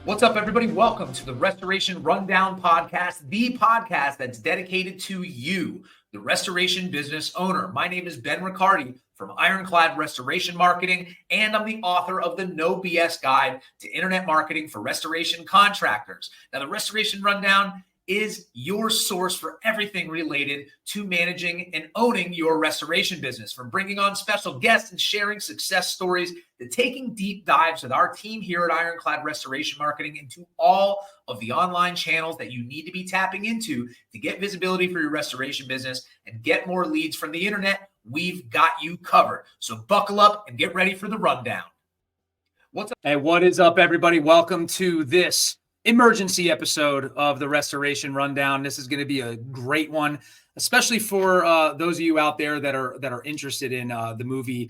What's up, everybody? Welcome to the Restoration Rundown Podcast, the podcast that's dedicated to you, the restoration business owner. My name is Ben Riccardi from Ironclad Restoration Marketing, and I'm the author of the No BS Guide to Internet Marketing for Restoration Contractors. Now, the Restoration Rundown is your source for everything related to managing and owning your restoration business, from bringing on special guests and sharing success stories to taking deep dives with our team here at Ironclad Restoration Marketing into all of the online channels that you need to be tapping into to get visibility for your restoration business and get more leads from the internet. We've got you covered. So buckle up and get ready for the rundown. What's up? Hey, what is up, everybody? Welcome to this emergency episode of the Restoration Rundown. This is going to be a great one, especially for those of you out there that are interested in the movie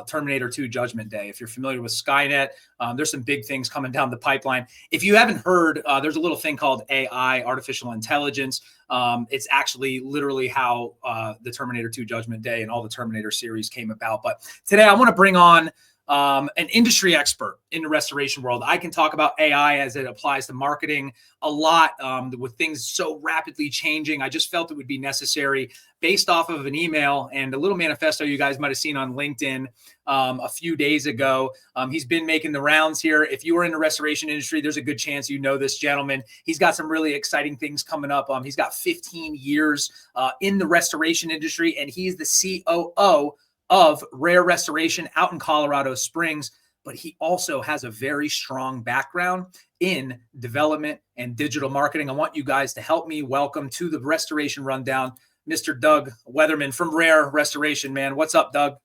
Terminator 2 Judgment Day. If you're familiar with Skynet, there's some big things coming down the pipeline. If you haven't heard, there's a little thing called AI, artificial intelligence. It's actually literally how the Terminator 2 Judgment Day and all the Terminator series came about. But today I want to bring on an industry expert in the restoration world. I can talk about AI as it applies to marketing a lot with things so rapidly changing. I just felt it would be necessary based off of an email and a little manifesto you guys might have seen on LinkedIn a few days ago. He's been making the rounds here. If you are in the restoration industry, there's a good chance you know this gentleman. He's got some really exciting things coming up. He's got 15 years in the restoration industry, and he's the COO of Rare Restoration out in Colorado Springs, but he also has a very strong background in development and digital marketing. I want you guys to help me welcome to the Restoration Rundown, Mr. Doug Weatherman from Rare Restoration. Man, what's up, Doug?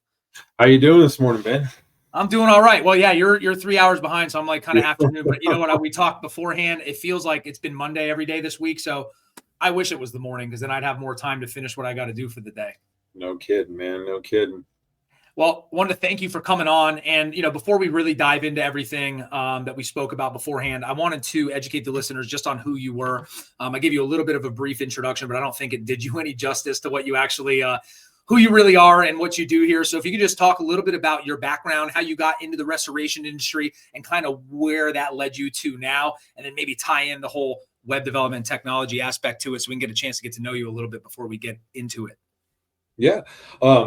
How you doing this morning, Ben? I'm doing all right. Well, yeah, you're 3 hours behind, so I'm like kind of afternoon. But you know what? We talked beforehand. It feels like it's been Monday every day this week, so I wish it was the morning because then I'd have more time to finish what I got to do for the day. No kidding, man. No kidding. Well, wanted to thank you for coming on. And, before we really dive into everything that we spoke about beforehand, I wanted to educate the listeners just on who you were. I gave you a little bit of a brief introduction, but I don't think it did you any justice to what you actually, who you really are and what you do here. So if you could just talk a little bit about your background, how you got into the restoration industry and kind of where that led you to now, and then maybe tie in the whole web development technology aspect to it so we can get a chance to get to know you a little bit before we get into it. Yeah.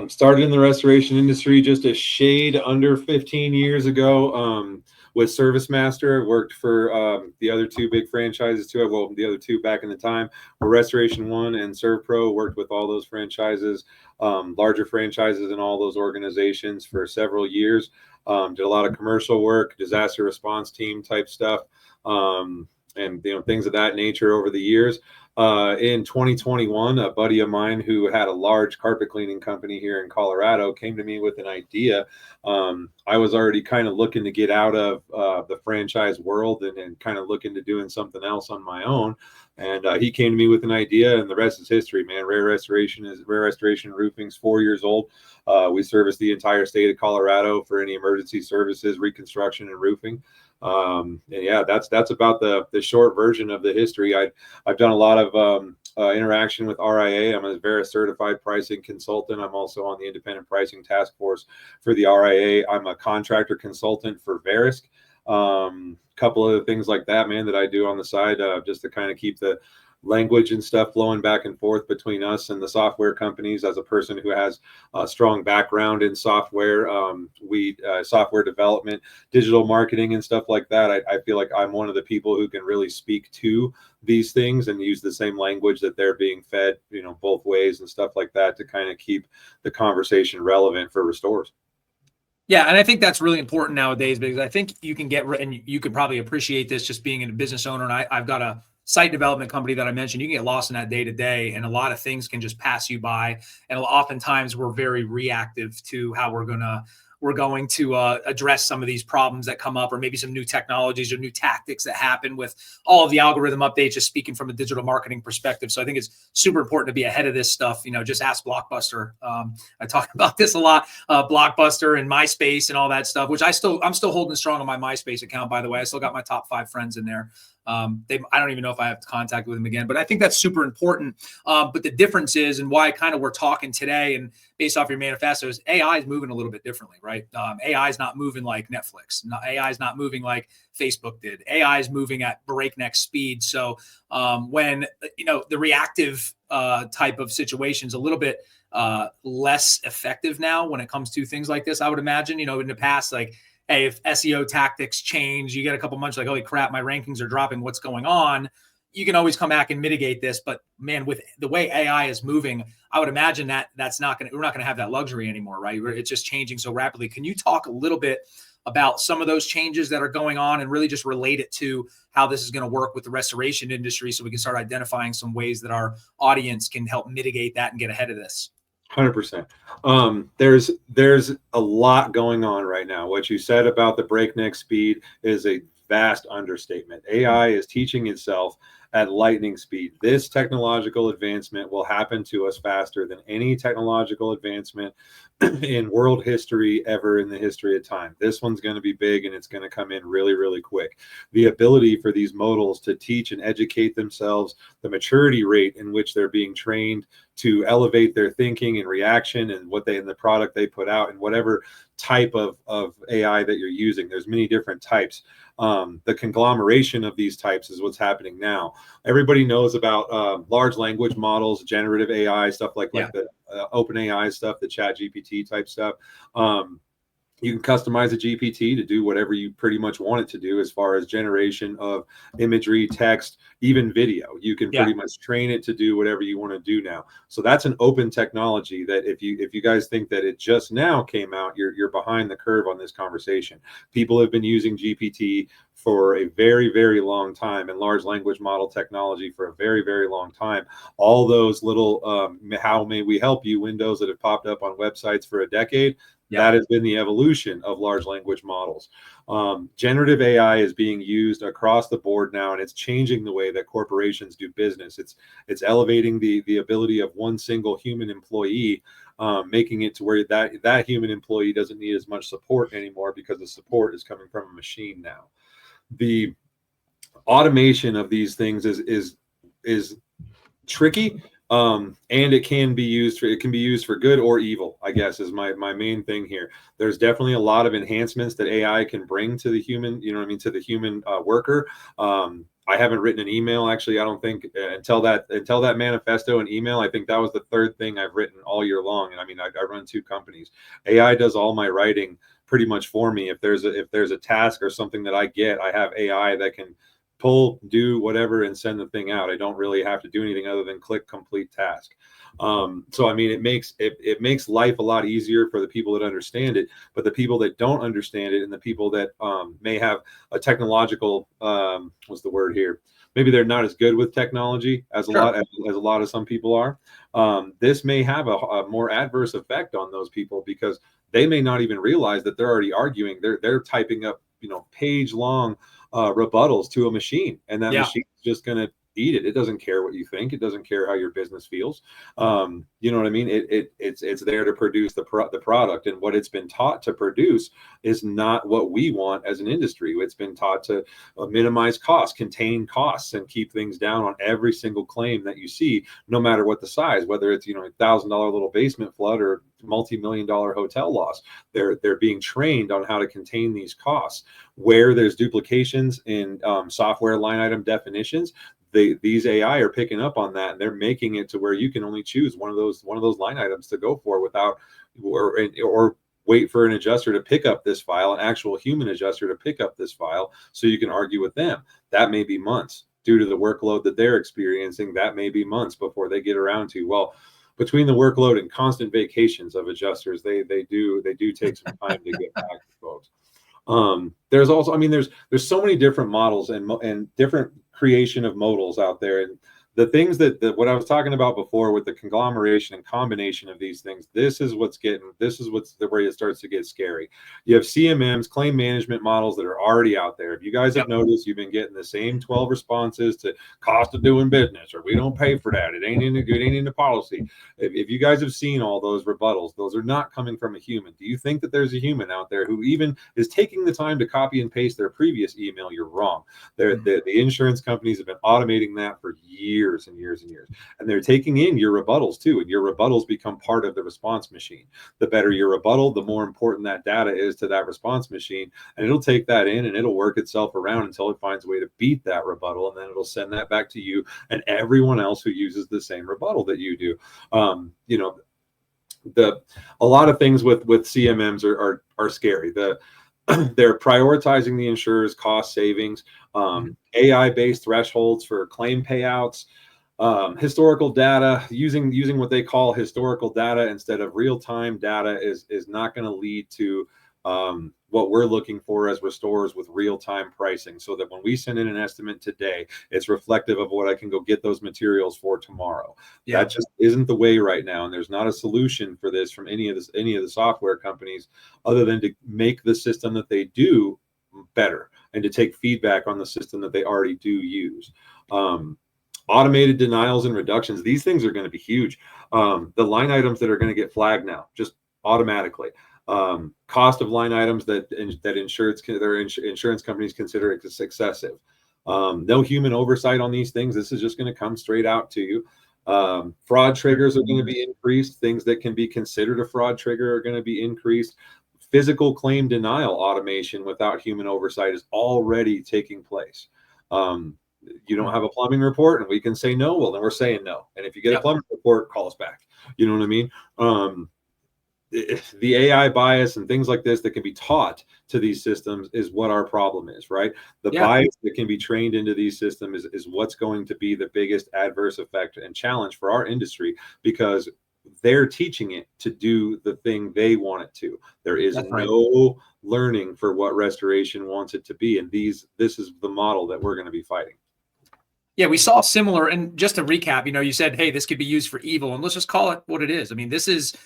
Started in the restoration industry just a shade under 15 years ago with ServiceMaster. Worked for the other two big franchises too. Well, the other two back in the time were Restoration One and ServPro. Worked with all those franchises, larger franchises in all those organizations for several years. Did a lot of commercial work, disaster response team type stuff, and things of that nature over the years. In 2021, a buddy of mine who had a large carpet cleaning company here in Colorado came to me with an idea. I was already kind of looking to get out of the franchise world and kind of looking to doing something else on my own. And he came to me with an idea, and the rest is history, man. Rare Restoration Roofing's 4 years old. We service the entire state of Colorado for any emergency services, reconstruction, and roofing. And yeah, that's about the short version of the history. I've done a lot of interaction with RIA. I'm a Veris certified pricing consultant. I'm also on the independent pricing task force for the RIA. I'm a contractor consultant for Veris. Couple of things like that, man, that I do on the side just to kind of keep the language and stuff flowing back and forth between us and the software companies. As a person who has a strong background in software, software development, digital marketing and stuff like that, I feel like I'm one of the people who can really speak to these things and use the same language that they're being fed, both ways and stuff like that to kind of keep the conversation relevant for restorers. Yeah, and I think that's really important nowadays because I think you can and you can probably appreciate this just being a business owner. And I've got a site development company that I mentioned. You can get lost in that day to day, and a lot of things can just pass you by. And oftentimes we're very reactive to how we're going to address some of these problems that come up, or maybe some new technologies or new tactics that happen with all of the algorithm updates, just speaking from a digital marketing perspective. So I think it's super important to be ahead of this stuff. Just ask Blockbuster. I talk about this a lot, Blockbuster and MySpace and all that stuff, which I'm still holding strong on my MySpace account, by the way. I still got my top 5 friends in there. I don't even know if I have contact with them again, but I think that's super important. But the difference is, and why kind of we're talking today, and based off your manifestos, AI is moving a little bit differently, right? AI is not moving like Netflix. AI is not moving like Facebook did. AI is moving at breakneck speed. So when the reactive type of situations a little bit less effective now when it comes to things like this, I would imagine. In the past, like, hey, if SEO tactics change, you get a couple months like, holy crap, my rankings are dropping, what's going on? You can always come back and mitigate this. But man, with the way AI is moving, I would imagine that we're not going to have that luxury anymore, right? It's just changing so rapidly. Can you talk a little bit about some of those changes that are going on and really just relate it to how this is going to work with the restoration industry, so we can start identifying some ways that our audience can help mitigate that and get ahead of this? 100%. There's a lot going on right now. What you said about the breakneck speed is a vast understatement. AI is teaching itself at lightning speed. This technological advancement will happen to us faster than any technological advancement in world history ever in the history of time. This one's going to be big, and it's going to come in really, really quick. The ability for these modals to teach and educate themselves, the maturity rate in which they're being trained to elevate their thinking and reaction and the product they put out, and whatever type of AI that you're using. There's many different types. The conglomeration of these types is what's happening now. Everybody knows about large language models, generative AI, stuff like the open AI stuff, the chat GPT type stuff. You can customize a GPT to do whatever you pretty much want it to do as far as generation of imagery, text, even video. You can pretty much train it to do whatever you want to do now. So that's an open technology that if you guys think that it just now came out, you're behind the curve on this conversation. People have been using GPT for a very, very long time, and large language model technology for a very, very long time. All those little how may we help you windows that have popped up on websites for a decade, that has been the evolution of large language models. Generative AI is being used across the board now, and it's changing the way that corporations do business. It's elevating the ability of one single human employee, making it to where that human employee doesn't need as much support anymore, because the support is coming from a machine now. The automation of these things is tricky. And it can be used for good or evil, I guess, is my main thing here. There's definitely a lot of enhancements that AI can bring to the human, to the human worker. I haven't written an email, actually. I don't think until that manifesto and email, I think that was the third thing I've written all year long. And I run 2 companies. AI does all my writing pretty much for me. If there's a task or something that I get, I have AI that can pull, do whatever, and send the thing out. I don't really have to do anything other than click complete task. So it makes life a lot easier for the people that understand it, but the people that don't understand it, and the people that may have a technological what's the word here? Maybe they're not as good with technology as a lot of some people are. This may have a more adverse effect on those people, because they may not even realize that they're already arguing. They're typing up page long rebuttals to a machine, and that machine's just going to eat it. It doesn't care what you think. It doesn't care how your business feels. You know what I mean? It's there to produce the product, and what it's been taught to produce is not what we want as an industry. It's been taught to minimize costs, contain costs, and keep things down on every single claim that you see, no matter what the size, whether it's $1,000 little basement flood or multi-million-dollar hotel loss. They're being trained on how to contain these costs. Where there's duplications in software line item definitions, these AI are picking up on that, and they're making it to where you can only choose one of those line items to go for, without or wait for an adjuster to pick up this file, an actual human adjuster to pick up this file, so you can argue with them. That may be months due to the workload that they're experiencing. That may be months before they get around to, well, between the workload and constant vacations of adjusters, they do take some time to get back to folks. There's also, there's so many different models and different creation of modals out there. And the things that what I was talking about before with the conglomeration and combination of these things, this is what's the way it starts to get scary. You have CMMs, claim management models that are already out there. If you guys have noticed, you've been getting the same 12 responses to cost of doing business, or we don't pay for that. It ain't in the policy. If you guys have seen all those rebuttals, those are not coming from a human. Do you think that there's a human out there who even is taking the time to copy and paste their previous email? You're wrong. The insurance companies have been automating that for years and years and years, and they're taking in your rebuttals too, and your rebuttals become part of the response machine. The better your rebuttal, the more important that data is to that response machine, and it'll take that in and it'll work itself around until it finds a way to beat that rebuttal, and then it'll send that back to you and everyone else who uses the same rebuttal that you do. You know, a lot of things with CMMs are scary. They're prioritizing the insurer's cost savings, AI-based thresholds for claim payouts, historical data, using what they call historical data instead of real-time data is not going to lead to what we're looking for as restorers with real-time pricing, so that when we send in an estimate today, it's reflective of what I can go get those materials for tomorrow. That just isn't the way right now, and there's not a solution for this from any of the software companies, other than to make the system that they do better and to take feedback on the system that they already do use. Automated denials and reductions, these things are going to be huge. The line items that are going to get flagged now just automatically. Cost of line items that insurance companies consider excessive. No human oversight on these things. This is just going to come straight out to you. Fraud triggers are going to be increased. Things that can be considered a fraud trigger are going to be increased. Physical claim denial automation without human oversight is already taking place. You don't have a plumbing report and we can say no, well, then we're saying no. And if you get a plumbing report, call us back. You know what I mean? The AI bias and things like this that can be taught to these systems is what our problem is, right? The bias that can be trained into these systems is what's going to be the biggest adverse effect and challenge for our industry, because they're teaching it to do the thing they want it to. There is no learning for what restoration wants it to be. And this is the model that we're going to be fighting. Yeah, we saw similar. And just to recap, you said, hey, this could be used for evil, and let's just call it what it is. I mean, this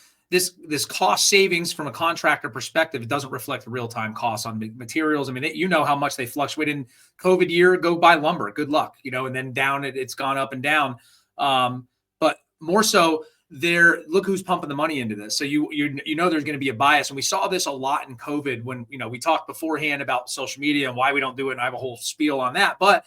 cost savings from a contractor perspective, it doesn't reflect the real-time costs on materials. I mean, you know how much they fluctuate in COVID year. Go buy lumber. Good luck, and then down it's gone up and down. But more so, look who's pumping the money into this. So there's going to be a bias, and we saw this a lot in COVID when we talked beforehand about social media and why we don't do it. And I have a whole spiel on that, but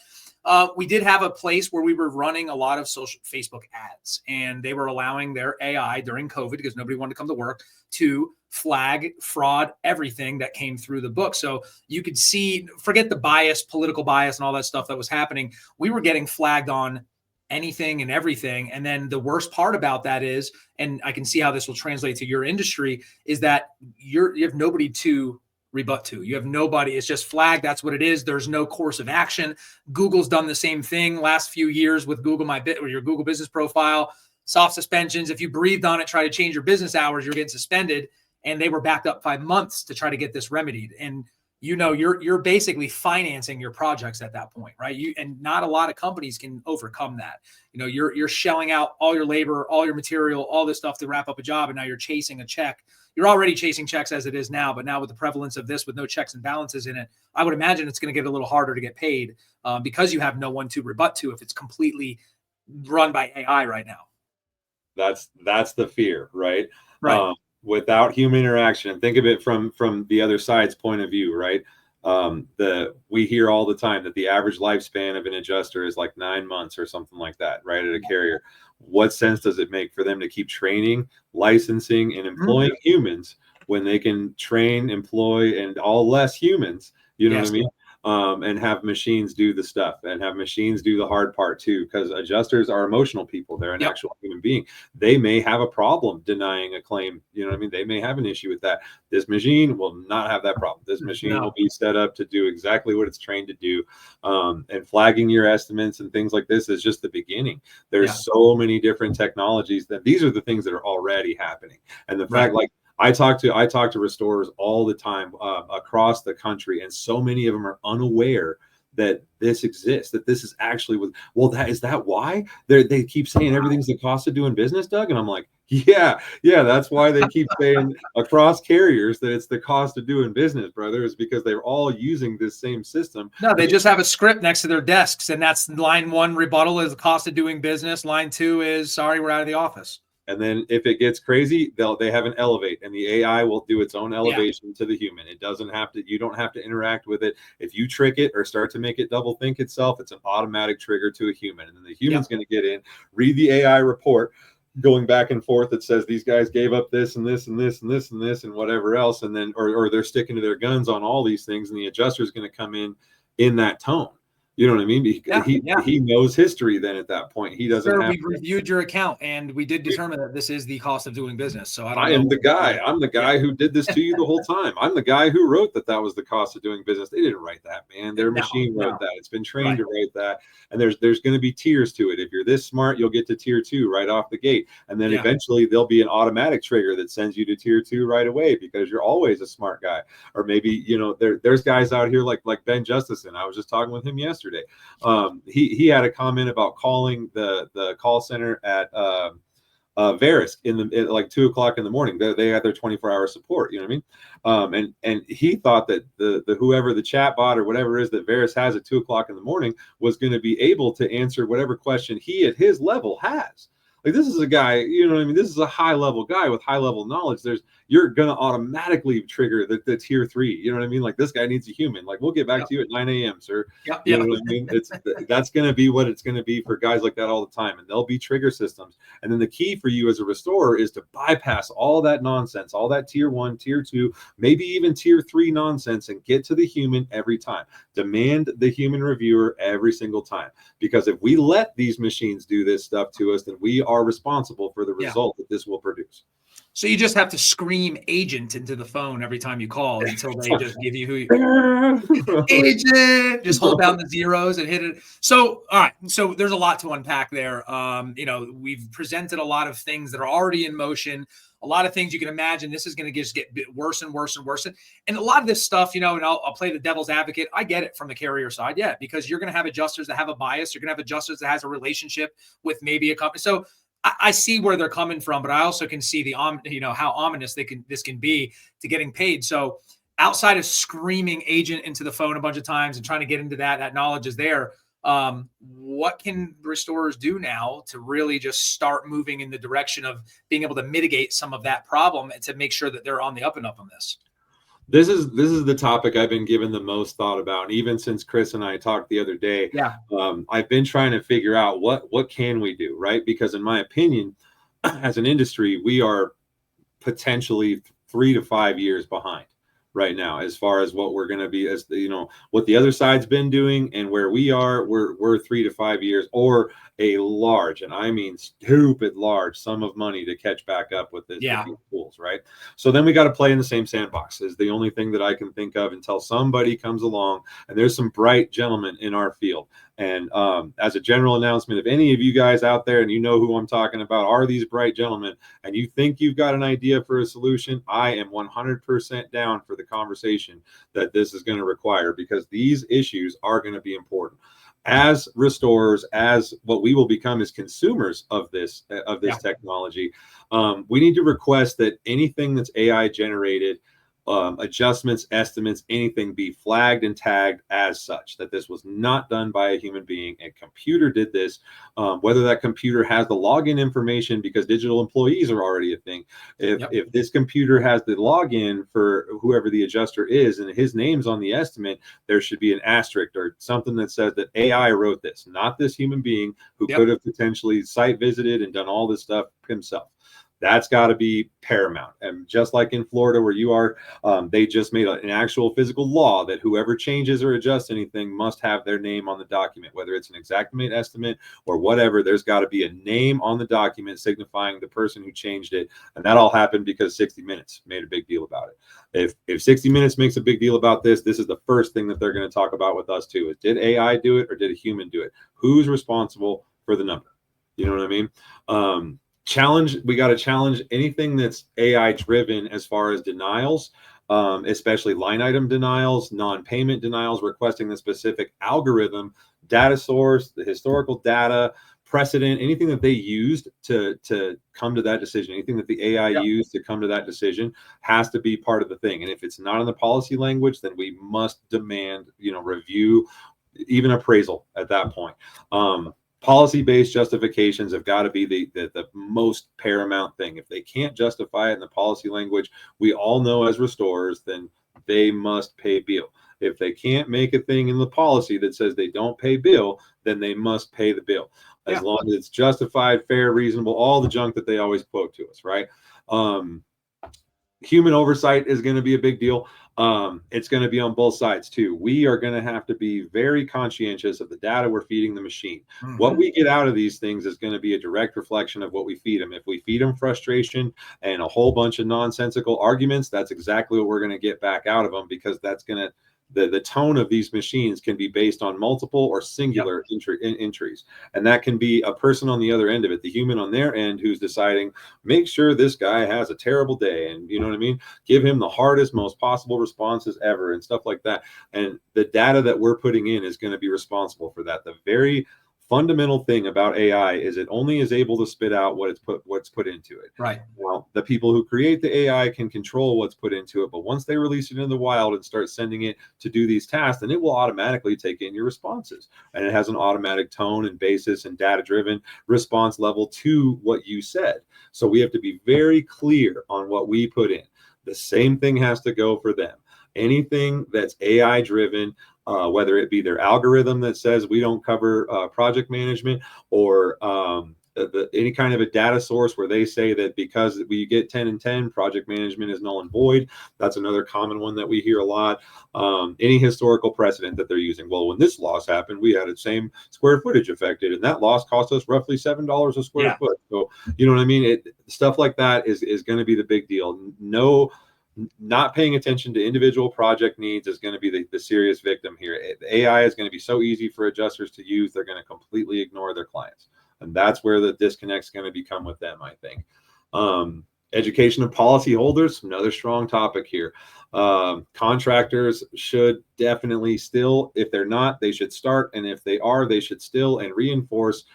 we did have a place where we were running a lot of social Facebook ads, and they were allowing their AI during COVID, because nobody wanted to come to work, to flag fraud, everything that came through the book. So you could see, forget the bias, political bias and all that stuff that was happening. We were getting flagged on anything and everything. And then the worst part about that is, and I can see how this will translate to your industry, is that you have nobody to rebut to. You have nobody. It's just flagged. That's what it is. There's no course of action. Google's done the same thing last few years with Google or your Google business profile, soft suspensions. If you breathed on it, try to change your business hours, you're getting suspended. And they were backed up 5 months to try to get this remedied. And you're basically financing your projects at that point, right? And not a lot of companies can overcome that. You're shelling out all your labor, all your material, all this stuff to wrap up a job, and now you're chasing a check. You're already chasing checks as it is now, but now with the prevalence of this, with no checks and balances in it, I would imagine it's going to get a little harder to get paid because you have no one to rebut to if it's completely run by AI right now. That's the fear, right? Right. Without human interaction, think of it from the other side's point of view, right? We hear all the time that the average lifespan of an adjuster is like 9 months or something like that, right? At a carrier. What sense does it make for them to keep training, licensing, and employing humans when they can train, employ, and all less humans? You know what I mean? And have machines do the stuff, and have machines do the hard part too, because adjusters are emotional people. They're an actual human being. They may have a problem denying a claim. You know what I mean? They may have an issue with that. This machine will not have that problem. This machine will be set up to do exactly what it's trained to do. And flagging your estimates and things like this is just the beginning. There's so many different technologies that these are the things that are already happening. And the fact, like, I talk to restorers all the time across the country, and so many of them are unaware that this exists, that this is actually with, well, is that why they keep saying everything's the cost of doing business, Doug? And I'm like, yeah, that's why they keep saying across carriers that it's the cost of doing business, brother, is because they're all using this same system. No, they just have a script next to their desks, and that's line one rebuttal is the cost of doing business. Line two is sorry, we're out of the office. And then if it gets crazy, they have an elevate, and the AI will do its own elevation to the human. It doesn't have to, you don't have to interact with it. If you trick it or start to make it double think itself, it's an automatic trigger to a human. And then the human's going to get in, read the AI report, going back and forth that says these guys gave up this and this and this and this and this and whatever else. And then, or they're sticking to their guns on all these things. And the adjuster is going to come in that tone. You know what I mean? He knows history then at that point. He doesn't have we've reviewed your account, and we did determine that this is the cost of doing business. So I am the guy. I'm the guy who did this to you the whole time. I'm the guy who wrote that was the cost of doing business. They didn't write that, man. Their machine wrote that. It's been trained to write that. And there's going to be tiers to it. If you're this smart, you'll get to tier 2 right off the gate. And then eventually there'll be an automatic trigger that sends you to tier 2 right away because you're always a smart guy. Or maybe, there's guys out here like Ben Justison. I was just talking with him yesterday. He had a comment about calling the call center at Verisk at like 2 o'clock in the morning. They had their 24-hour support. You know what I mean? And he thought that the whoever the chat bot or whatever it is that Verisk has at 2 o'clock in the morning was going to be able to answer whatever question he at his level has. Like, this is a guy, you know what I mean? This is a high level guy with high level knowledge. You're going to automatically trigger the tier 3. You know what I mean? Like, this guy needs a human. Like, we'll get back to you at 9 a.m., sir. You know what I mean? That's going to be what it's going to be for guys like that all the time. And there'll be trigger systems. And then the key for you as a restorer is to bypass all that nonsense, all that tier 1, tier 2, maybe even tier 3 nonsense, and get to the human every time. Demand the human reviewer every single time. Because if we let these machines do this stuff to us, then we are responsible for the result that this will produce. So you just have to scream agent into the phone every time you call until they just give you who you agent, just hold down the zeros and hit it. So, all right. So there's a lot to unpack there. We've presented a lot of things that are already in motion, a lot of things you can imagine. This is going to just get worse and worse and worse. And a lot of this stuff, and I'll play the devil's advocate. I get it from the carrier side. Yeah, because you're going to have adjusters that have a bias. You're going to have adjusters that has a relationship with maybe a company. So I see where they're coming from, but I also can see how ominous this can be to getting paid. So outside of screaming agent into the phone a bunch of times and trying to get into that knowledge is there. What can restorers do now to really just start moving in the direction of being able to mitigate some of that problem and to make sure that they're on the up and up on this? This is the topic I've been given the most thought about. And even since Chris and I talked the other day, I've been trying to figure out what can we do, right? Because in my opinion, as an industry, we are potentially 3 to 5 years behind right now as far as what we're going to be, as what the other side's been doing and where we are. We're 3 to 5 years or a large, and I mean stupid large, sum of money to catch back up with this with these tools, right? So then we got to play in the same sandbox is the only thing that I can think of until somebody comes along. And there's some bright gentlemen in our field. And as a general announcement, if any of you guys out there and you know who I'm talking about are these bright gentlemen and you think you've got an idea for a solution, I am 100% down for the conversation that this is going to require, because these issues are going to be important. As restorers, as what we will become as consumers of this technology, we need to request that anything that's AI generated, adjustments, estimates, anything be flagged and tagged as such, that this was not done by a human being. A computer did this, whether that computer has the login information, because digital employees are already a thing. If this computer has the login for whoever the adjuster is and his name's on the estimate, there should be an asterisk or something that says that AI wrote this, not this human being who could have potentially site visited and done all this stuff himself. That's got to be paramount. And just like in Florida where you are, they just made an actual physical law that whoever changes or adjusts anything must have their name on the document, whether it's an exactimate estimate or whatever. There's got to be a name on the document signifying the person who changed it. And that all happened because 60 Minutes made a big deal about it. If 60 Minutes makes a big deal about this, this is the first thing that they're going to talk about with us too, is did AI do it or did a human do it? Who's responsible for the number? You know what I mean? We got to challenge anything that's AI driven as far as denials. especially line item denials, non-payment denials, requesting the specific algorithm, data source, the historical data, precedent, anything that they used to come to that decision, anything that the AI used to come to that decision has to be part of the thing. And if it's not in the policy language, then we must demand, review, even appraisal at that point. Policy-based justifications have got to be the most paramount thing. If they can't justify it in the policy language, we all know as restorers, then they must pay bill. If they can't make a thing in the policy that says they don't pay bill, then they must pay the bill. As long as it's justified, fair, reasonable, all the junk that they always quote to us, right? Human oversight is going to be a big deal. It's going to be on both sides too. We are going to have to be very conscientious of the data we're feeding the machine. What we get out of these things is going to be a direct reflection of what we feed them. If we feed them frustration and a whole bunch of nonsensical arguments, that's exactly what we're going to get back out of them, because that's going to, the tone of these machines can be based on multiple or singular entries. And that can be a person on the other end of it, the human on their end, who's deciding, make sure this guy has a terrible day. And you know what I mean? Give him the hardest, most possible responses ever and stuff like that. And the data that we're putting in is going to be responsible for that. The very fundamental thing about AI is it only is able to spit out what's put into it. Right. Well, the people who create the AI can control what's put into it, but once they release it in the wild and start sending it to do these tasks, then it will automatically take in your responses, and it has an automatic tone and basis and data-driven response level to what you said. So we have to be very clear on what we put in. The same thing has to go for them. Anything that's AI driven, whether it be their algorithm that says we don't cover project management, or any kind of a data source where they say that because we get 10 and 10, project management is null and void. That's another common one that we hear a lot. Any historical precedent that they're using. Well, when this loss happened, we had the same square footage affected, and that loss cost us roughly $7 a square foot. So, you know what I mean? Stuff like that is going to be the big deal. Not paying attention to individual project needs is going to be the serious victim here. The AI is going to be so easy for adjusters to use, they're going to completely ignore their clients. And that's where the disconnect is going to become with them, I think. Education of policyholders, another strong topic here. Contractors should definitely still, if they're not, they should start. And if they are, they should still and reinforce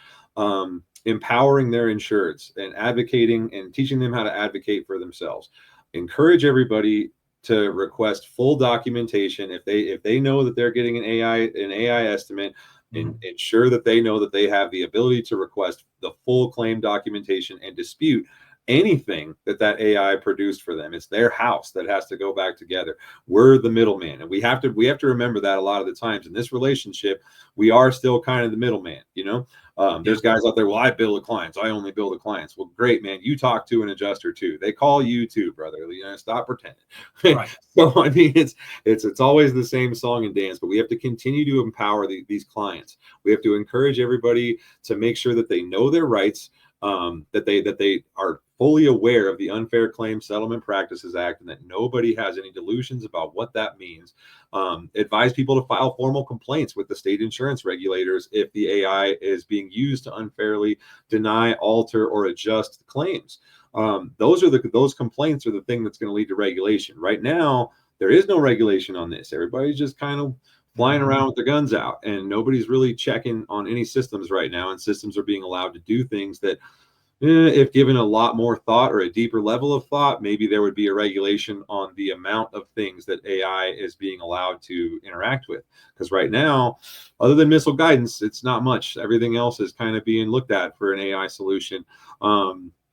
empowering their insureds and advocating and teaching them how to advocate for themselves. Encourage everybody to request full documentation. If they know that they're getting an AI estimate, and ensure that they know that they have the ability to request the full claim documentation and dispute anything that AI produced for them. It's their house that has to go back together. We're the middleman, and we have to remember that a lot of the times in this relationship, we are still kind of the middleman. There's guys out there, well, I bill the clients, I only bill the clients. Well, great, man, you talk to an adjuster too. They call you too, brother. Stop pretending. Right. So I mean, it's always the same song and dance, but we have to continue to empower these clients. We have to encourage everybody to make sure that they know their rights, that they are fully aware of the Unfair Claims Settlement Practices Act, and that nobody has any delusions about what that means. Advise people to file formal complaints with the state insurance regulators if the AI is being used to unfairly deny, alter, or adjust claims. Those complaints are the thing that's going to lead to regulation. Right now, there is no regulation on this. Everybody's just kind of flying around with their guns out, and nobody's really checking on any systems right now. And systems are being allowed to do things that, if given a lot more thought or a deeper level of thought, maybe there would be a regulation on the amount of things that AI is being allowed to interact with. Because right now, other than missile guidance, it's not much. Everything else is kind of being looked at for an AI solution.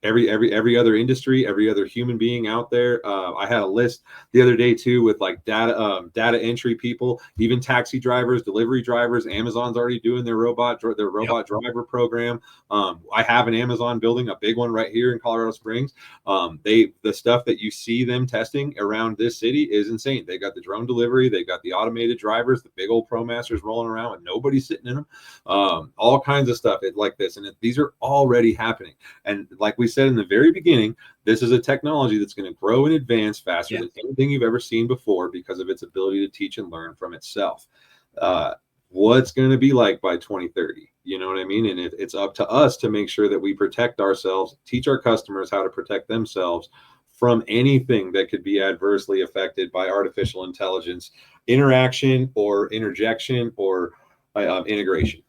Every other industry, every other human being out there. I had a list the other day too with like data entry people, even taxi drivers, delivery drivers. Amazon's already doing their robot driver program. I have an Amazon building, a big one right here in Colorado Springs. The stuff that you see them testing around this city is insane. They got the drone delivery, they got the automated drivers, the big old ProMasters rolling around with nobody sitting in them. All kinds of stuff like this, and these are already happening. And like we said in the very beginning, this is a technology that's going to grow and advance faster than anything you've ever seen before because of its ability to teach and learn from itself. What's going to be like by 2030? You know what I mean? And it's up to us to make sure that we protect ourselves, teach our customers how to protect themselves from anything that could be adversely affected by artificial intelligence interaction or interjection or integration.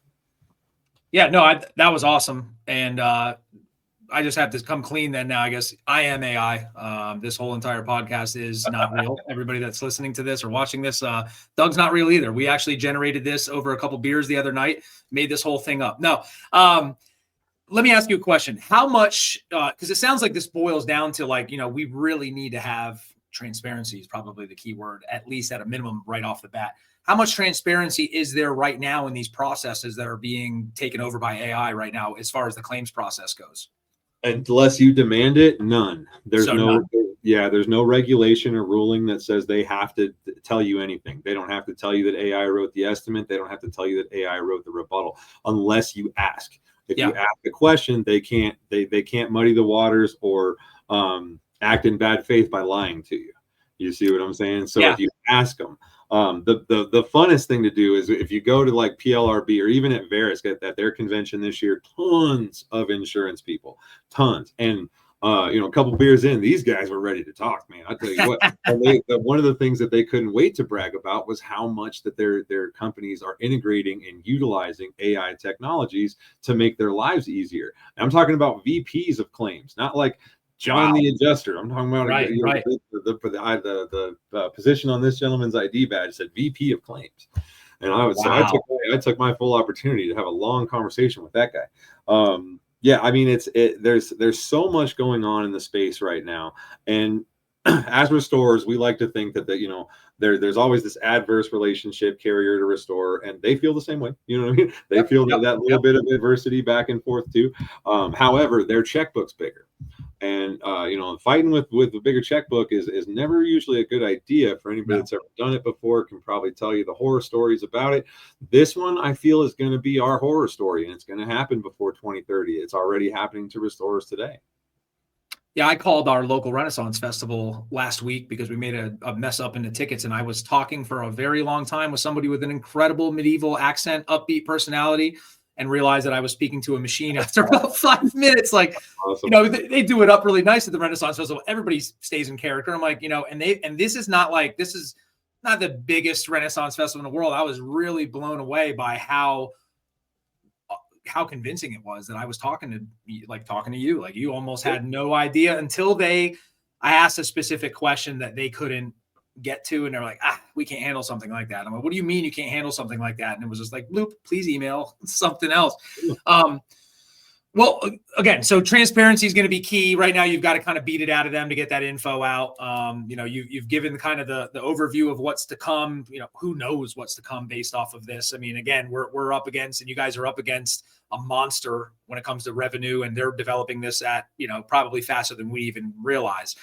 Yeah, no, that was awesome. And I just have to come clean then now. I guess I am AI. This whole entire podcast is not real. Everybody that's listening to this or watching this, Doug's not real either. We actually generated this over a couple beers the other night, made this whole thing up. No, let me ask you a question. How much, because it sounds like this boils down to like, we really need to have transparency is probably the key word, at least at a minimum right off the bat. How much transparency is there right now in these processes that are being taken over by AI right now, as far as the claims process goes? Unless you demand it, none. There's none. There's no regulation or ruling that says they have to tell you anything. They don't have to tell you that AI wrote the estimate. They don't have to tell you that AI wrote the rebuttal unless you ask. If you ask a question, they can't muddy the waters or act in bad faith by lying to you. You see what I'm saying? So if you ask them, the funnest thing to do is if you go to like PLRB or even at Verisk at their convention this year, tons of insurance people, tons. And a couple beers in, these guys were ready to talk, man. I tell you what, one of the things that they couldn't wait to brag about was how much that their companies are integrating and utilizing AI technologies to make their lives easier. And I'm talking about VPs of claims, not like John the adjuster. I'm talking about the position on this gentleman's ID badge said VP of claims, and I took my full opportunity to have a long conversation with that guy. I mean, there's so much going on in the space right now, and as restorers, we like to think that there's always this adverse relationship, carrier to restorer, and they feel the same way. You know what I mean? They feel that little bit of adversity back and forth too. However, their checkbook's bigger. And fighting with a bigger checkbook is never usually a good idea for anybody that's ever done it before. Can probably tell you the horror stories about it. This one I feel is going to be our horror story, and it's going to happen before 2030. It's already happening to restorers today. Yeah, I called our local Renaissance Festival last week because we made a mess up in the tickets, and I was talking for a very long time with somebody with an incredible medieval accent, upbeat personality, and realized that I was speaking to a machine after about 5 minutes. Like, awesome. They do it up really nice at the Renaissance Festival. Everybody stays in character. I'm like, and this is not the biggest Renaissance festival in the world. I was really blown away by how convincing it was that I was talking to you. Like, you almost had no idea until I asked a specific question that they couldn't get to, and they're like, we can't handle something like that. I'm like, what do you mean you can't handle something like that? And it was just like, bloop, please email something else. Well, again, so transparency is going to be key. Right now, you've got to kind of beat it out of them to get that info out. You've given kind of the overview of what's to come. Who knows what's to come based off of this? I mean, again, we're up against, and you guys are up against a monster when it comes to revenue, and they're developing this at, probably faster than we even realize.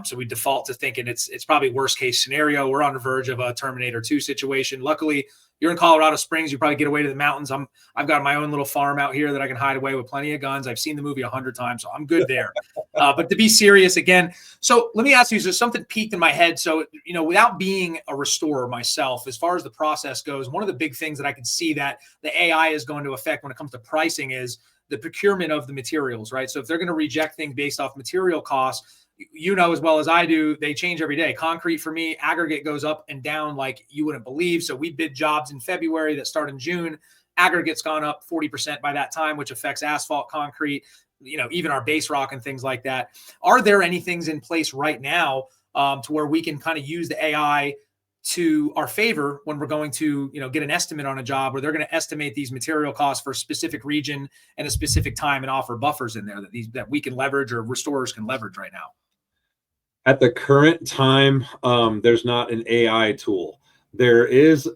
So we default to thinking it's probably worst case scenario. We're on the verge of a Terminator 2 situation. Luckily, you're in Colorado Springs. You probably get away to the mountains. I've got my own little farm out here that I can hide away with plenty of guns. I've seen the movie 100 times, so I'm good there. But to be serious again, so let me ask you, so something peaked in my head. So, without being a restorer myself, as far as the process goes, one of the big things that I can see that the AI is going to affect when it comes to pricing is the procurement of the materials, right? So if they're going to reject things based off material costs, as well as I do, they change every day. Concrete for me, aggregate goes up and down like you wouldn't believe. So we bid jobs in February that start in June. Aggregate's gone up 40% by that time, which affects asphalt, concrete, even our base rock and things like that. Are there any things in place right now to where we can kind of use the AI to our favor when we're going to, get an estimate on a job, where they're going to estimate these material costs for a specific region and a specific time and offer buffers in there that we can leverage or restorers can leverage right now? At the current time, there's not an AI tool. There is,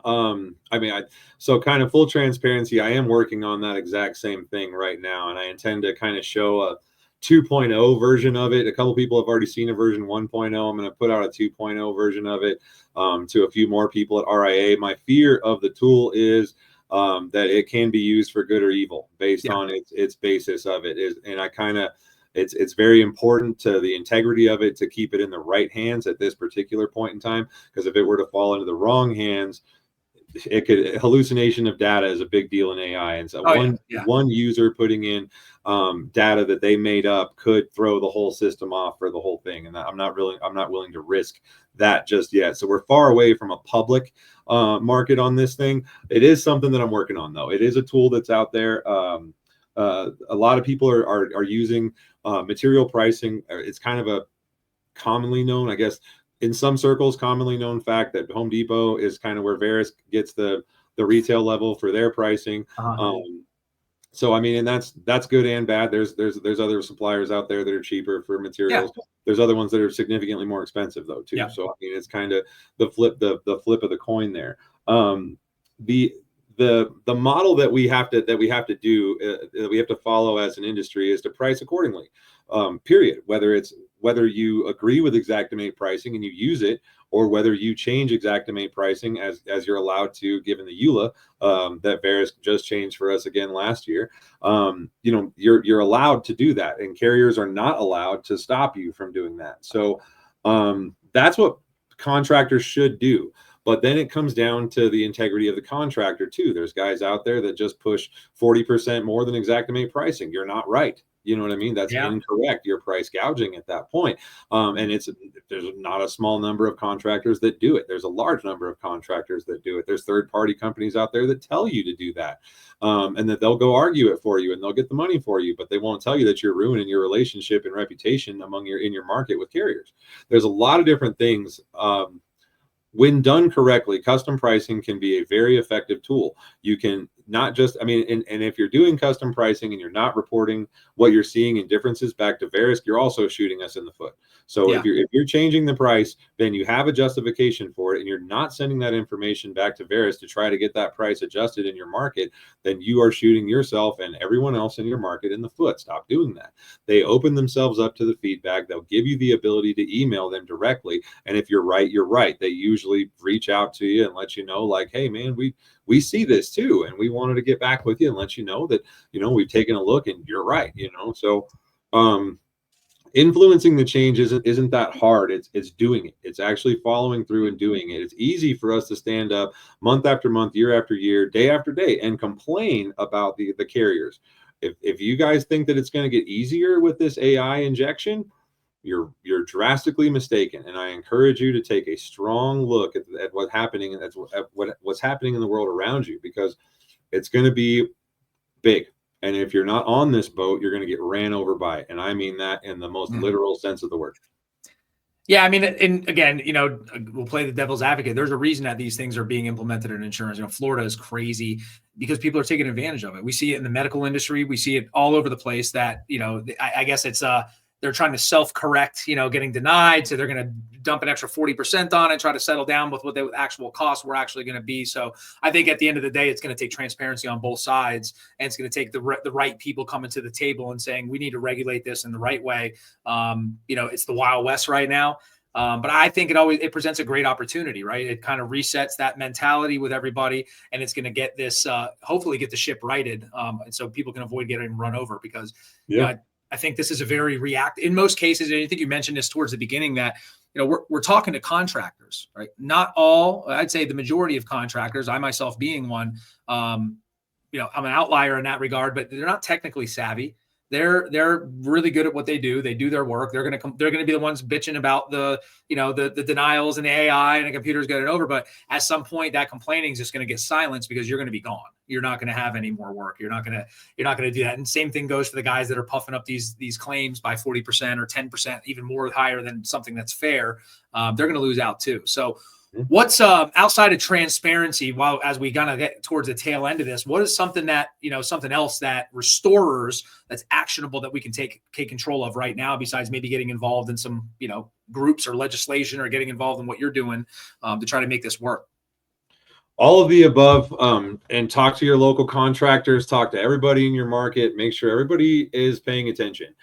so kind of full transparency, I am working on that exact same thing right now, and I intend to kind of show a 2.0 version of it. A couple people have already seen a version 1.0. I'm going to put out a 2.0 version of it to a few more people at RIA. My fear of the tool is that it can be used for good or evil based on its basis of it is, and I kind of. It's very important to the integrity of it to keep it in the right hands at this particular point in time, because if it were to fall into the wrong hands, hallucination of data is a big deal in AI. And so one user putting in data that they made up could throw the whole system off for the whole thing. And I'm not willing to risk that just yet. So we're far away from a public market on this thing. It is something that I'm working on, though. It is a tool that's out there. A lot of people are using material pricing. It's kind of a commonly known, I guess, in some circles, commonly known fact that Home Depot is kind of where Verisk gets the retail level for their pricing. So I mean, and that's good and bad. There's other suppliers out there that are cheaper for materials. Yeah. There's other ones that are significantly more expensive though too. Yeah. So I mean, it's kind of the flip of the coin there. The model that we have to follow as an industry is to price accordingly. Period. Whether you agree with Xactimate pricing and you use it, or whether you change Xactimate pricing as you're allowed to, given the EULA that Verisk just changed for us again last year. You're allowed to do that, and carriers are not allowed to stop you from doing that. So that's what contractors should do. But then it comes down to the integrity of the contractor too. There's guys out there that just push 40% more than Xactimate pricing. You're not right. You know what I mean? That's incorrect. You're price gouging at that point. And there's not a small number of contractors that do it. There's a large number of contractors that do it. There's third-party companies out there that tell you to do that, and that they'll go argue it for you and they'll get the money for you, but they won't tell you that you're ruining your relationship and reputation in your market with carriers. There's a lot of different things. When done correctly, custom pricing can be a very effective tool. You can not just, and if you're doing custom pricing and you're not reporting what you're seeing in differences back to Verisk, you're also shooting us in the foot. So if you're changing the price, then you have a justification for it, and you're not sending that information back to Verisk to try to get that price adjusted in your market, then you are shooting yourself and everyone else in your market in the foot. Stop doing that. They open themselves up to the feedback. They'll give you the ability to email them directly. And if you're right, you're right. They usually reach out to you and let you know, like, hey man, we see this too, and we wanted to get back with you and let you know that, we've taken a look and you're right, so influencing the change isn't that hard. It's doing it. It's actually following through and doing it. It's easy for us to stand up month after month, year after year, day after day, and complain about the carriers. If you guys think that it's going to get easier with this AI injection, you're drastically mistaken. And I encourage you to take a strong look at what's happening, and what's happening in the world around you, because it's going to be big. And if you're not on this boat, you're going to get ran over by it. And I mean that in the most literal sense of the word. Yeah, and again, we'll play the devil's advocate. There's a reason that these things are being implemented in insurance. Florida is crazy because people are taking advantage of it. We see it in the medical industry. We see it all over the place that, I guess it's they're trying to self-correct, getting denied. So they're going to dump an extra 40% on it, try to settle down with what the actual costs were actually going to be. So I think at the end of the day, it's going to take transparency on both sides. And it's going to take the right people coming to the table and saying, we need to regulate this in the right way. It's the Wild West right now. But I think it presents a great opportunity, right? It kind of resets that mentality with everybody, and it's going to get this, hopefully get the ship righted. And so people can avoid getting run over, because I think this is a very in most cases. And I think you mentioned this towards the beginning, that, we're talking to contractors, right? Not all, I'd say the majority of contractors, I myself being one, I'm an outlier in that regard, but they're not technically savvy. They're really good at what they do. They do their work. They're going to be the ones bitching about the denials and the AI and the computers getting over. But at some point, that complaining is just going to get silenced, because you're going to be gone. You're not going to have any more work. You're not going to do that. And same thing goes for the guys that are puffing up these claims by 40% or 10%, even more higher than something that's fair. They're going to lose out too. So what's outside of transparency, as we kind of get towards the tail end of this, what is something that, something else that restorers that's actionable that we can take control of right now, besides maybe getting involved in some, groups or legislation, or getting involved in what you're doing to try to make this work? All of the above, and talk to your local contractors, talk to everybody in your market, make sure everybody is paying attention.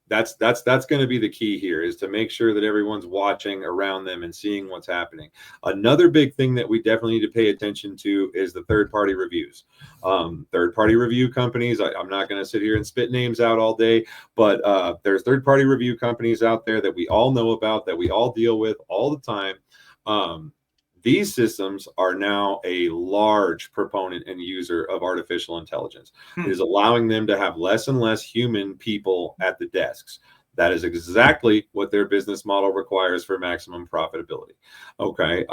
That's going to be the key here, is to make sure that everyone's watching around them and seeing what's happening. Another big thing that we definitely need to pay attention to is the third-party reviews. Third-party review companies, I'm not going to sit here and spit names out all day, but there's third-party review companies out there that we all know about, that we all deal with all the time. these systems are now a large proponent and user of artificial intelligence. It is allowing them to have less and less human people at the desks. That is exactly what their business model requires for maximum profitability. Okay.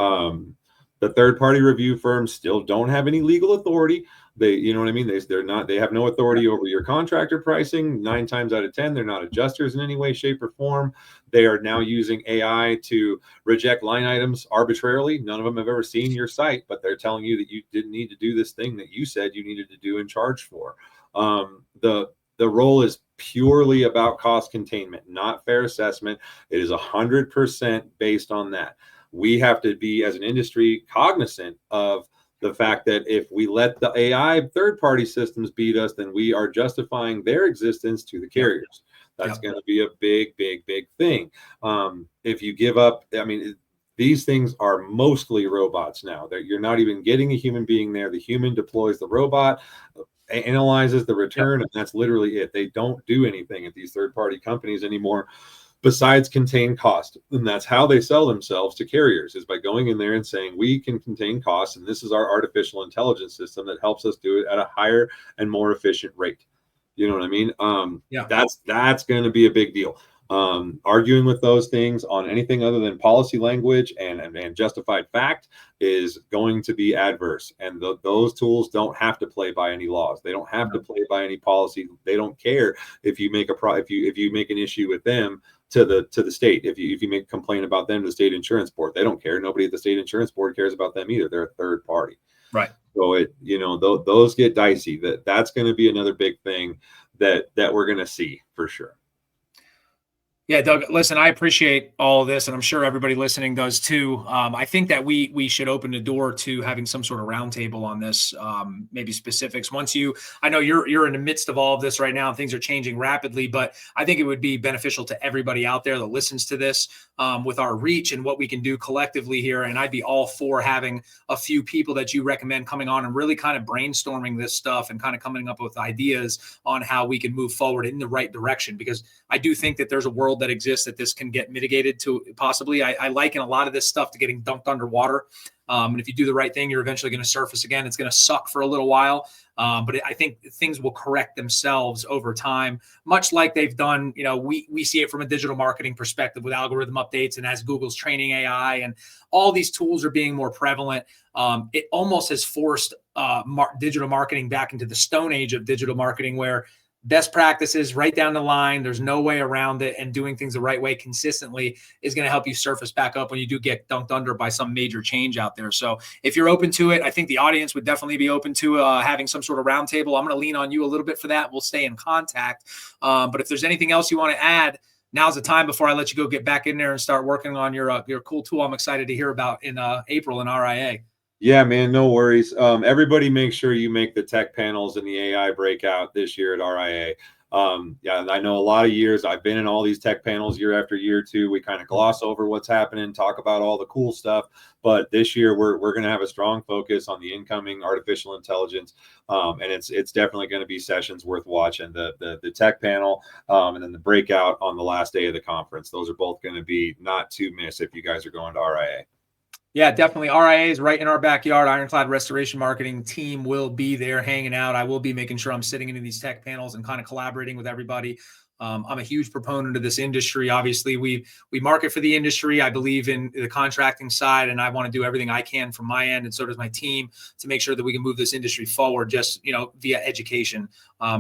The third-party review firms still don't have any legal authority. You know what I mean? They have no authority over your contractor pricing. 9 times out of 10, they're not adjusters in any way, shape, or form. They are now using AI to reject line items arbitrarily. None of them have ever seen your site, but they're telling you that you didn't need to do this thing that you said you needed to do and charge for. The role is purely about cost containment, not fair assessment. It is 100% based on that. We have to be, as an industry, cognizant of the fact that if we let the AI third-party systems beat us, then we are justifying their existence to the carriers. That's going to be a big, big, big thing. If you give up, I mean, these things are mostly robots now. You're not even getting a human being there. The human deploys the robot, analyzes the return, and that's literally it. They don't do anything at these third-party companies anymore besides contain cost. And that's how they sell themselves to carriers, is by going in there and saying, we can contain costs, and this is our artificial intelligence system that helps us do it at a higher and more efficient rate. You know what I mean? That's going to be a big deal. Arguing with those things on anything other than policy language and justified fact is going to be adverse. And those tools don't have to play by any laws. They don't have to play by any policy. They don't care if you make if you make an issue with them to the state. If you make a complaint about them to the state insurance board, they don't care. Nobody at the state insurance board cares about them either. They're a third party. Right. So those get dicey. That's going to be another big thing that we're going to see for sure. Yeah, Doug, listen, I appreciate all of this, and I'm sure everybody listening does too. I think that we should open the door to having some sort of roundtable on this, maybe specifics. I know you're in the midst of all of this right now, and things are changing rapidly, but I think it would be beneficial to everybody out there that listens to this, with our reach and what we can do collectively here. And I'd be all for having a few people that you recommend coming on and really kind of brainstorming this stuff and kind of coming up with ideas on how we can move forward in the right direction, because I do think that there's a world that exists that this can get mitigated to possibly. I liken a lot of this stuff to getting dunked underwater. And if you do the right thing, you're eventually going to surface again. It's going to suck for a little while. But I think things will correct themselves over time, much like they've done. We see it from a digital marketing perspective with algorithm updates, and as Google's training AI and all these tools are being more prevalent, it almost has forced digital marketing back into the stone age of digital marketing, where best practices right down the line, there's no way around it, and doing things the right way consistently is going to help you surface back up when you do get dunked under by some major change out there. So if you're open to it, I think the audience would definitely be open to having some sort of roundtable. I'm going to lean on you a little bit for that. We'll stay in contact. But if there's anything else you want to add, now's the time before I let you go get back in there and start working on your cool tool I'm excited to hear about in April in RIA. Yeah, man, no worries. Everybody make sure you make the tech panels and the AI breakout this year at RIA. Yeah, I know a lot of years I've been in all these tech panels year after year too. We kind of gloss over what's happening, talk about all the cool stuff. But this year we're going to have a strong focus on the incoming artificial intelligence. And it's definitely going to be sessions worth watching. The tech panel and then the breakout on the last day of the conference. Those are both going to be not to miss if you guys are going to RIA. Yeah, definitely. RIA is right in our backyard. Ironclad Restoration Marketing team will be there hanging out. I will be making sure I'm sitting into these tech panels and kind of collaborating with everybody. I'm a huge proponent of this industry. Obviously, we market for the industry. I believe in the contracting side, and I want to do everything I can from my end, and so does my team, to make sure that we can move this industry forward. Just via education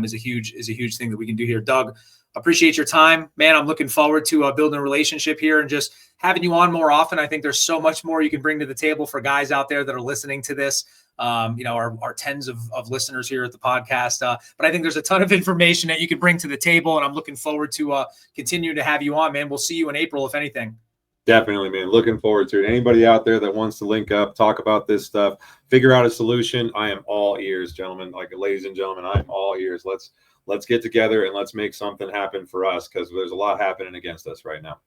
is a huge thing that we can do here. Doug, appreciate your time, man. I'm looking forward to building a relationship here and just having you on more often. I think there's so much more you can bring to the table for guys out there that are listening to this. Our tens of listeners here at the podcast. But I think there's a ton of information that you can bring to the table, and I'm looking forward to continue to have you on, man. We'll see you in April, if anything. Definitely, man. Looking forward to it. Anybody out there that wants to link up, talk about this stuff, figure out a solution, I am all ears, gentlemen. Like, ladies and gentlemen, I'm all ears. Let's get together and let's make something happen for us, because there's a lot happening against us right now.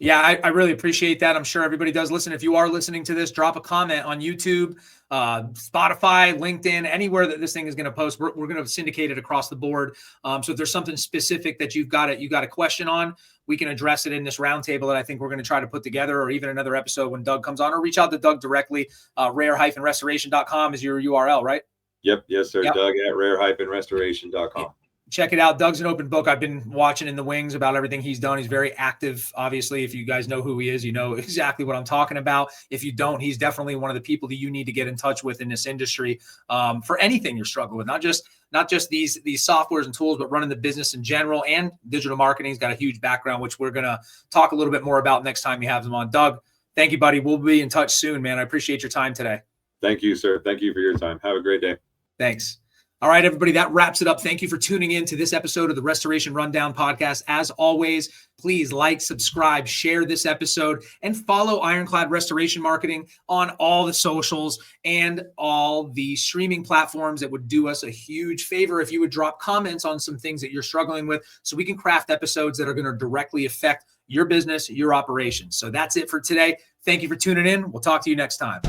Yeah, I really appreciate that. I'm sure everybody does. Listen, if you are listening to this, drop a comment on YouTube, Spotify, LinkedIn, anywhere that this thing is going to post. We're going to syndicate it across the board. So if there's something specific that you got a question on, we can address it in this roundtable that I think we're going to try to put together, or even another episode when Doug comes on, or reach out to Doug directly. Rare-restoration.com is your URL, right? Yep. Yes, sir. Yep. Doug at rare-restoration.com. Check it out. Doug's an open book. I've been watching in the wings about everything he's done. He's very active. Obviously, if you guys know who he is, you know exactly what I'm talking about. If you don't, he's definitely one of the people that you need to get in touch with in this industry for anything you're struggling with, not just these softwares and tools, but running the business in general, and digital marketing. He's got a huge background, which we're going to talk a little bit more about next time you have him on. Doug, thank you, buddy. We'll be in touch soon, man. I appreciate your time today. Thank you, sir. Thank you for your time. Have a great day. Thanks. All right, everybody, that wraps it up. Thank you for tuning in to this episode of the Restoration Rundown podcast. As always, please like, subscribe, share this episode, and follow Ironclad Restoration Marketing on all the socials and all the streaming platforms. It would do us a huge favor if you would drop comments on some things that you're struggling with, so we can craft episodes that are going to directly affect your business, your operations. So that's it for today. Thank you for tuning in. We'll talk to you next time.